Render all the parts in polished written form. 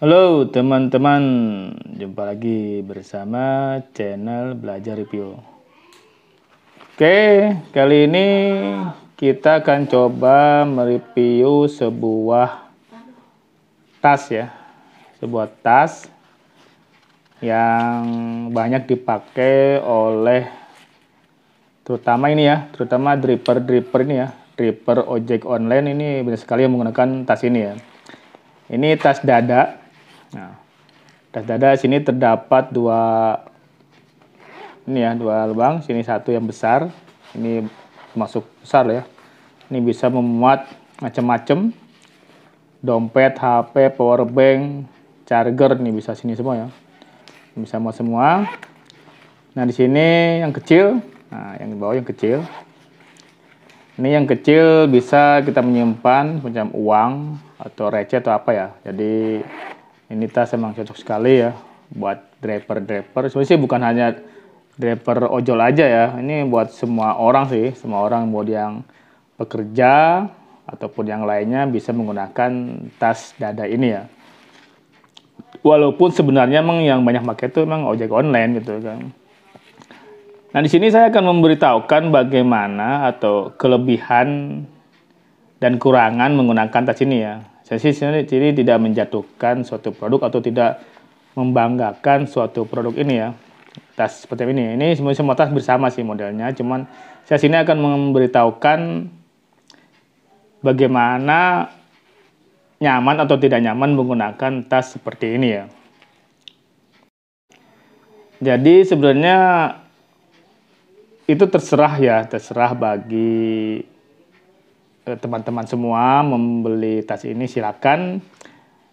Halo teman-teman, jumpa lagi bersama channel Belajar Review. Oke, kali ini kita akan coba mereview sebuah tas ya. Sebuah tas yang banyak dipakai oleh terutama dripper ini ya. Dripper ojek online ini banyak sekali yang menggunakan tas ini ya. Ini tas dada. Nah, tas dada sini terdapat dua lubang, sini satu yang besar, ini masuk besar ya. Ini bisa memuat macam-macam, dompet, HP, power bank, charger, nih bisa sini semua ya, bisa muat semua. Nah di sini yang kecil, nah yang di bawah yang kecil, ini yang kecil bisa kita menyimpan macam uang atau receh atau apa ya. Jadi ini tas emang cocok sekali ya buat driver. Sebenarnya sih bukan hanya driver ojol aja ya. Ini buat semua orang sih. Semua orang mau yang pekerja ataupun yang lainnya bisa menggunakan tas dada ini ya. Walaupun sebenarnya emang yang banyak pakai itu emang ojek online gitu kan. Nah di sini saya akan memberitahukan bagaimana atau kelebihan dan kurangan menggunakan tas ini ya. Saya sih ini tidak menjatuhkan suatu produk atau tidak membanggakan suatu produk ini ya. Tas seperti ini. Ini semua tas bersama sih modelnya. Cuman saya sini akan memberitahukan bagaimana nyaman atau tidak nyaman menggunakan tas seperti ini ya. Jadi sebenarnya itu terserah bagi teman-teman semua membeli tas ini silakan,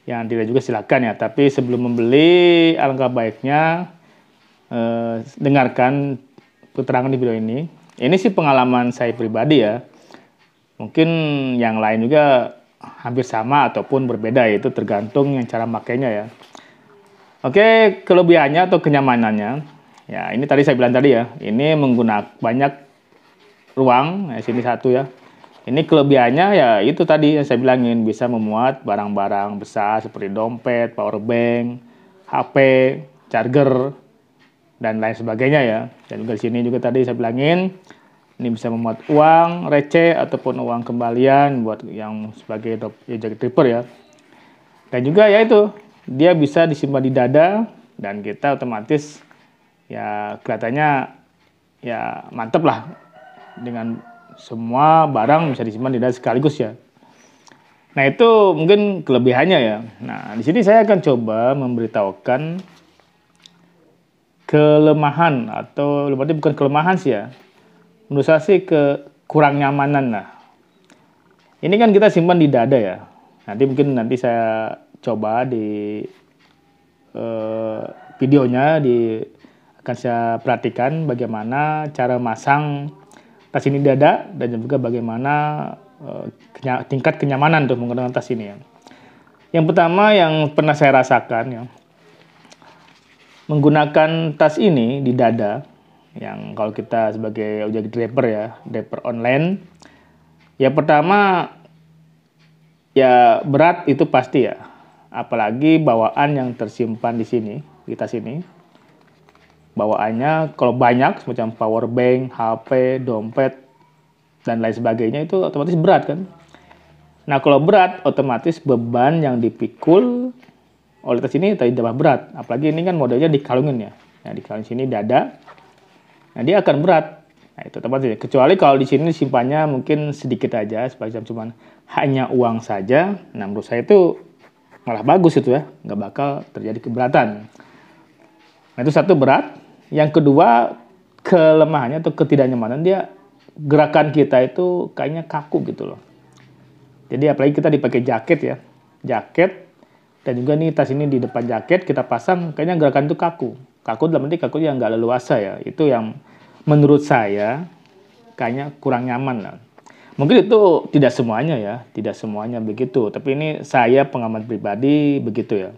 yang tidak juga silakan ya. Tapi sebelum membeli alangkah baiknya dengarkan keterangan di video ini. Ini sih pengalaman saya pribadi ya. Mungkin yang lain juga hampir sama ataupun berbeda, itu tergantung yang cara makainya ya. Oke, kelebihannya atau kenyamanannya. Ya, ini tadi saya bilang tadi ya. Ini menggunakan banyak ruang, sini satu ya. Ini kelebihannya ya itu tadi yang saya bilangin, bisa memuat barang-barang besar seperti dompet, power bank, HP, charger, dan lain sebagainya ya. Dan juga di sini juga tadi saya bilangin, ini bisa memuat uang receh ataupun uang kembalian buat yang sebagai ojek dripper ya. Dan juga ya itu, dia bisa disimpan di dada dan kita otomatis ya kelihatannya ya mantep lah, dengan semua barang bisa disimpan di dada sekaligus ya. Nah itu mungkin kelebihannya ya. Nah di sini saya akan coba memberitahukan kelemahan, atau berarti bukan kelemahan sih ya. Menurut saya sih kurang nyamanan lah. Ini kan kita simpan di dada ya. Nanti saya coba di videonya akan saya perhatikan bagaimana cara masang tas ini dada dan juga bagaimana tingkat kenyamanan untuk menggunakan tas ini ya. Yang pertama yang pernah saya rasakan ya, menggunakan tas ini di dada, yang kalau kita sebagai ojek driver ya, driver online, ya pertama ya berat itu pasti ya, apalagi bawaan yang tersimpan di sini, di tas ini. Bawaannya kalau banyak semacam power bank, HP, dompet, dan lain sebagainya itu otomatis berat kan. Nah kalau berat otomatis beban yang dipikul oleh tas ini tambah berat. Apalagi ini kan modelnya dikalungin ya. Nah dikalungin sini dada, nah dia akan berat. Nah itu otomatis. Kecuali kalau di sini simpannya mungkin sedikit aja, semacam cuman hanya uang saja. Nah menurut saya itu malah bagus itu ya, nggak bakal terjadi keberatan. Nah itu satu berat. Yang kedua kelemahannya atau ketidaknyamanan, dia gerakan kita itu kayaknya kaku gitu loh. Jadi apalagi kita dipakai jaket ya, jaket, dan juga nih tas ini di depan jaket kita pasang, kayaknya gerakan itu kaku. Kaku dalam arti kaku yang nggak leluasa ya. Itu yang menurut saya kayaknya kurang nyaman lah. Mungkin itu tidak semuanya ya, tidak semuanya begitu. Tapi ini saya pengalaman pribadi begitu ya.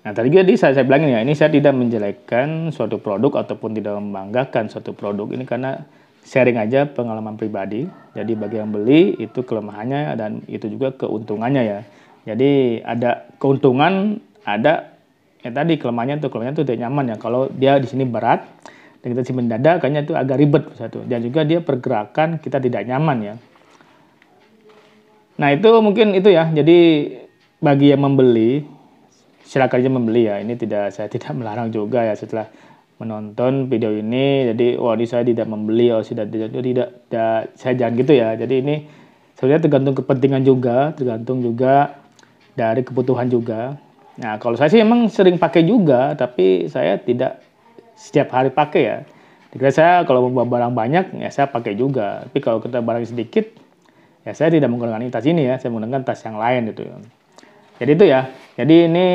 Nah tadi juga saya bilangin ya, ini saya tidak menjelekkan suatu produk ataupun tidak membanggakan suatu produk. Ini karena sharing aja pengalaman pribadi. Jadi bagi yang beli itu kelemahannya dan itu juga keuntungannya ya. Jadi ada keuntungan, ada tadi kelemahannya tuh tidak nyaman ya. Kalau dia di sini berat dan kita simpan dada, kayaknya itu agak ribet satu. Dan juga dia pergerakan kita tidak nyaman ya. Nah itu mungkin itu ya. Jadi bagi yang membeli, silakan aja membeli ya. Ini saya tidak melarang juga ya setelah menonton video ini. Jadi ini saya tidak membeli, tidak, saya jangan gitu ya. Jadi ini sebenarnya tergantung kepentingan juga, tergantung juga dari kebutuhan juga. Nah kalau saya sih emang sering pakai juga, tapi saya tidak setiap hari pakai ya. Jika saya kalau membawa barang banyak ya saya pakai juga. Tapi kalau kita barang sedikit ya saya tidak menggunakan tas ini ya, saya menggunakan tas yang lain gitu ya. Jadi itu ya. Jadi ini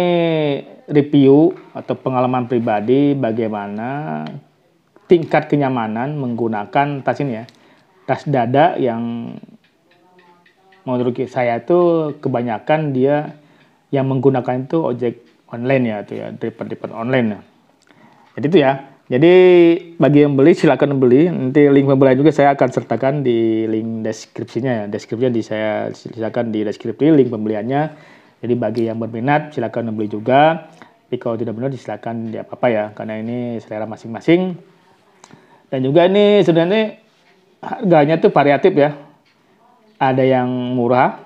review atau pengalaman pribadi bagaimana tingkat kenyamanan menggunakan tas ini ya. Tas dada yang menurut saya itu kebanyakan dia yang menggunakan itu ojek online ya, itu ya, driver online ya. Jadi itu ya. Jadi bagi yang beli silakan beli. Nanti link pembelian juga saya akan sertakan di link deskripsinya ya. Deskripsinya saya silakan di deskripsi link pembeliannya. Jadi bagi yang berminat silakan membeli juga. Tapi kalau tidak benar silakan apa ya, karena ini selera masing-masing. Dan juga ini sebenarnya harganya tuh variatif ya. Ada yang murah,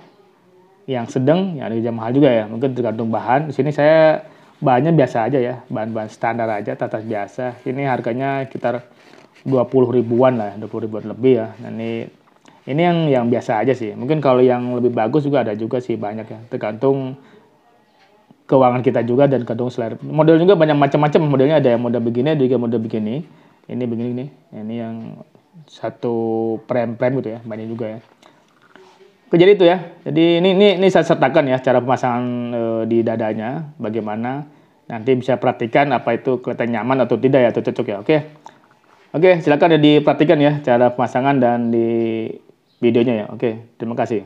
yang sedang, ya ada yang mahal juga ya. Mungkin tergantung bahan. Di sini saya bahannya biasa aja ya, bahan-bahan standar aja, tas biasa. Ini harganya sekitar 20 ribuan lah, 20 ribuan lebih ya. Dan ini yang biasa aja sih. Mungkin kalau yang lebih bagus juga ada juga sih, banyak ya. Tergantung keuangan kita juga dan tergantung selera. Model juga banyak macam-macam modelnya, ada yang model begini, ada juga model begini. Ini begini nih. Ini yang satu prem-prem gitu ya, banyak juga ya. Oke, jadi itu ya. Jadi ini saya sertakan ya cara pemasangan di dadanya bagaimana. Nanti bisa perhatikan apa itu kelihatan nyaman atau tidak ya, atau cocok ya. Oke. Oke, silakan ya diperhatikan ya cara pemasangan dan di videonya ya. Oke, terima kasih.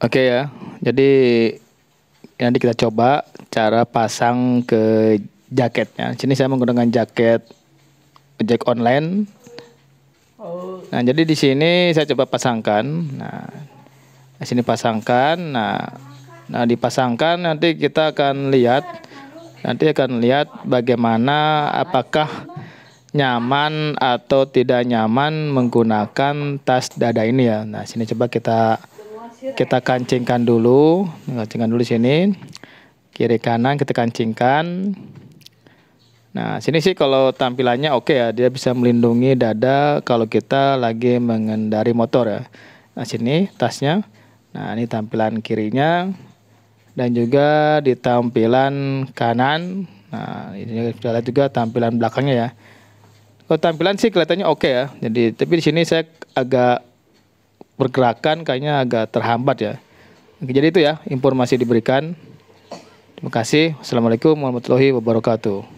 Oke ya. Jadi nanti kita coba cara pasang ke jaketnya. Sini saya menggunakan jaket ojek online. Nah, jadi di sini saya coba pasangkan. Nah, di sini pasangkan. Nah, dipasangkan nanti kita akan lihat. Nanti akan lihat bagaimana apakah nyaman atau tidak nyaman menggunakan tas dada ini ya. Nah, sini coba kita kancingkan dulu. Kancingkan dulu sini. Kiri kanan kita kancingkan. Nah, sini sih kalau tampilannya oke ya, dia bisa melindungi dada kalau kita lagi mengendari motor ya. Nah, sini tasnya. Nah, ini tampilan kirinya dan juga di tampilan kanan. Nah, ini kita lihat juga tampilan belakangnya ya. Kalau tampilan sih kelihatannya oke ya. Jadi, tapi di sini saya agak pergerakan kayaknya agak terhambat ya. Oke, jadi itu ya informasi diberikan. Terima kasih. Assalamualaikum warahmatullahi wabarakatuh.